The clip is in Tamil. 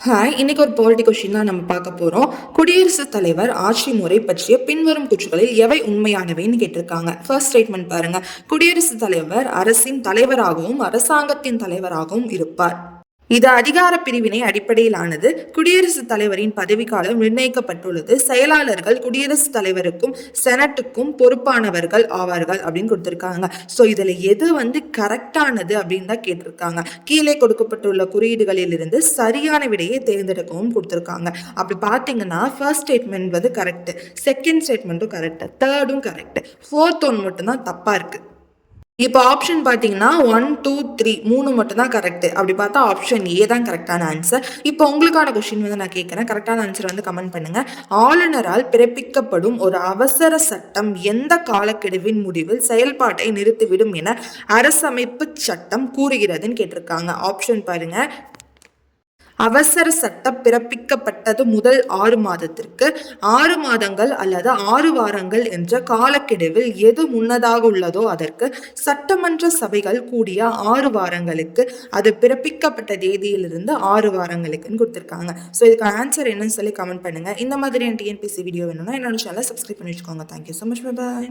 இன்னைக்கு ஒரு பாலிட்டி கொஸ்டின் தான் நம்ம பார்க்க போறோம். குடியரசுத் தலைவர் ஆட்சி முறை பற்றிய பின்வரும் கூற்றுகளில் எவை உண்மையானவைன்னு கேட்டிருக்காங்க. ஃபர்ஸ்ட் ஸ்டேட்மெண்ட் பாருங்க. குடியரசுத் தலைவர் அரசின் தலைவராகவும் அரசாங்கத்தின் தலைவராகவும் இருப்பார். இது அதிகார பிரிவினை அடிப்படையிலானது. குடியரசுத் தலைவரின் பதவிக்காலம் நிர்ணயிக்கப்பட்டுள்ளது. செயலாளர்கள் குடியரசுத் தலைவருக்கும் செனட்டுக்கும் பொறுப்பானவர்கள் ஆவார்கள் அப்படின்னு கொடுத்திருக்காங்க. ஸோ இதுல எது கரெக்டானது அப்படின்னு தான் கேட்டிருக்காங்க. கீழே கொடுக்கப்பட்டுள்ள குறியீடுகளில் இருந்து சரியான விடையை தேர்ந்தெடுக்கவும் கொடுத்திருக்காங்க. அப்படி பார்த்தீங்கன்னா ஃபர்ஸ்ட் ஸ்டேட்மெண்ட் கரெக்ட், செகண்ட் ஸ்டேட்மெண்ட்டும் கரெக்ட், தேர்டும் கரெக்ட், ஃபோர்த் ஒன் மட்டும்தான் தப்பா இருக்கு. இப்போ ஆப்ஷன் பார்த்தீங்கன்னா 1, 2, 3 3 மட்டும் தான் கரெக்ட். அப்படி பார்த்தா ஆப்ஷன் ஏ தான் கரெக்டான ஆன்சர். இப்போ உங்களுக்கான கொஸ்டின் நான் கேட்குறேன். கரெக்டான ஆன்சர் கமெண்ட் பண்ணுங்க. ஆளுநரால் பிறப்பிக்கப்படும் ஒரு அவசர சட்டம் எந்த காலக்கெடுவின் முடிவில் செயல்பாட்டை நிறுத்திவிடும் என அரசமைப்பு சட்டம் கூறுகிறதுன்னு கேட்டிருக்காங்க. ஆப்ஷன் பாருங்க. அவசர சட்டம் பிறப்பிக்கப்பட்டது முதல் 6 மாதத்திற்கு 6 மாதங்கள் அல்லது 6 வாரங்கள் என்ற காலக்கெடுவில் எது முன்னதாக உள்ளதோ அதற்கு, சட்டமன்ற சபைகள் கூடிய 6 வாரங்களுக்கு, அது பிறப்பிக்கப்பட்ட தேதியிலிருந்து 6 வாரங்களுக்குன்னு கொடுத்துருக்காங்க. ஸோ இதுக்கு ஆன்சர் என்னன்னு சொல்லி கமெண்ட் பண்ணுங்க. இந்த மாதிரி டிஎன்பிசி வீடியோ வேணும்னா என்னோட சேனலை சப்ஸ்கிரைப் பண்ணி வச்சுக்கோங்க. Thank you so much. Bye bye.